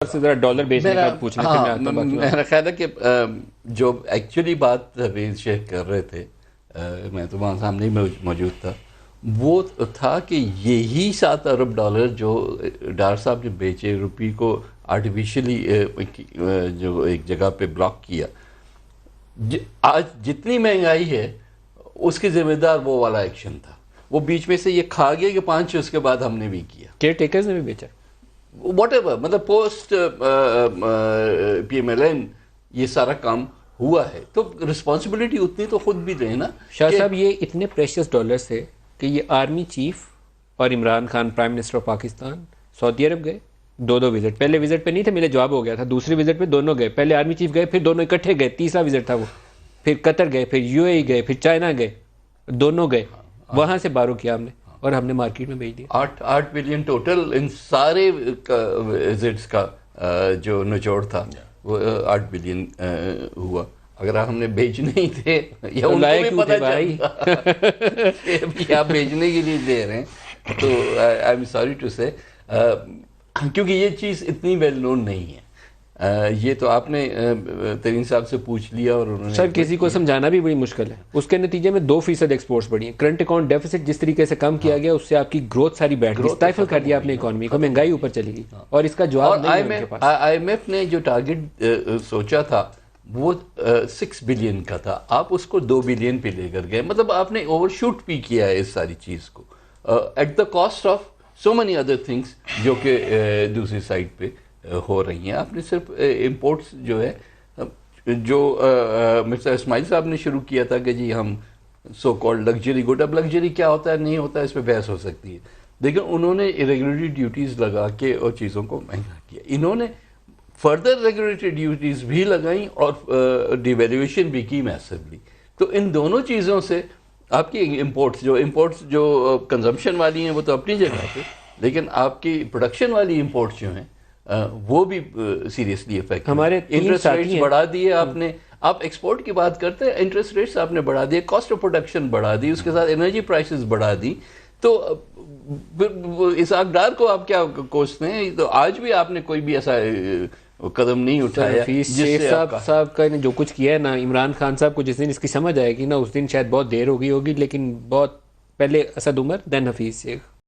سے ذرا ڈالر بیچنے کا پوچھنا تھا. میں آتا باقی میرا خیال ہے کہ جو ایکچولی بات حفیظ شیخ کر رہے تھے، میں تو وہاں سامنے ہی موجود تھا، وہ تھا کہ یہی $7 ارب جو ڈار صاحب نے بیچے، روپی کو آرٹیفیشلی جو ایک جگہ پہ بلاک کیا، آج جتنی مہنگائی ہے اس کی ذمہ دار وہ والا ایکشن تھا. وہ بیچ میں سے یہ کھا گیا کہ 5 اس کے بعد ہم نے بھی کیا. کیئر ٹیکرز نے بھی بیچا واٹ ایور، مطلب post P M L N یہ سارا کام ہوا ہے، تو رسپانسبلٹی اتنی تو خود بھی لیں نا. شاہ صاحب یہ اتنے پریشیس ڈالرز تھے کہ یہ آرمی چیف اور Imran Khan prime minister of Pakistan سعودی عرب گئے، دو وزٹ. پہلے وزٹ پہ نہیں تھے، میرے جواب ہو گیا تھا. دوسری وزٹ پہ دونوں گئے، پہلے آرمی چیف گئے پھر دونوں اکٹھے گئے. تیسرا وزٹ تھا وہ، پھر قطر گئے، پھر یو اے ای گئے، پھر چائنا گئے، دونوں گئے. وہاں سے بارو کیا ہم نے اور ہم نے مارکیٹ میں بھیج دیا. 8 بلین ٹوٹل ان سارے وزٹس کا جو نچوڑ تھا وہ 8 بلین ہوا. اگر ہم نے بیچنے ہی تھے یا ان کو بھی پتہ چلتا کہ آپ بیچنے کے لیے دے رہے ہیں تو آئی ایم سوری ٹو سے، کیونکہ یہ چیز اتنی ویل نون نہیں ہے. یہ تو آپ نے ترین صاحب سے پوچھ لیا اور انہوں نے سر کسی کو سمجھانا بھی بڑی مشکل ہے. اس کے نتیجے میں 2% ایکسپورٹس بڑھی ہیں. کرنٹ اکاؤنٹ ڈیفیسٹ جس طریقے سے کم کیا گیا اس سے آپ کی گروتھ ساری بیٹھ گئی، اسٹائفل کر دیا آپ نے اکانومی کو، مہنگائی اوپر چلی گئی اور اس کا جواب نہیں ہے ان کے پاس. آئی ایم ایف نے جو ٹارگٹ سوچا تھا وہ 6 بلین کا تھا، آپ اس کو 2 بلین پہ لے کر گئے. مطلب آپ نے اوور شوٹ بھی کیا ہے اس ساری چیز کو at the cost of so many other things جو کہ دوسری سائڈ پہ ہو رہی ہیں. آپ نے صرف امپورٹس جو ہے جو مرزا اسماعیل صاحب نے شروع کیا تھا کہ جی ہم سو کالڈ لگژری گڈ، اب لگژری کیا ہوتا ہے نہیں ہوتا ہے اس پہ بحث ہو سکتی ہے، لیکن انہوں نے ریگولیٹری ڈیوٹیز لگا کے اور چیزوں کو مہنگا کیا. انہوں نے فردر ریگولیٹری ڈیوٹیز بھی لگائیں اور ڈیویلیویشن بھی کی میسولی. تو ان دونوں چیزوں سے آپ کی امپورٹس جو کنزمپشن والی ہیں وہ تو اپنی جگہ پہ، لیکن آپ کی پروڈکشن والی امپورٹس جو ہیں وہ بھی سیریسلی افیکٹ. ہمارے انٹرسٹ ریٹس بڑھا دیے آپ نے. آپ ایکسپورٹ کی بات کرتے ہیں، انٹرسٹ ریٹس آپ نے بڑھا دیے، کاسٹ آف پروڈکشن بڑھا دی، اس کے ساتھ انرجی پرائسز بڑھا دی. تو اسحاق ڈار کو آپ کیا کوستے ہیں؟ تو آج بھی آپ نے کوئی بھی ایسا قدم نہیں اٹھایا جس سے صاحب کا نے جو کچھ کیا ہے نا. عمران خان صاحب کو جس دن اس کی سمجھ آئے گی نا اس دن شاید بہت دیر ہو گئی ہوگی، لیکن بہت پہلے اسد عمر دین حفیظ شیخ.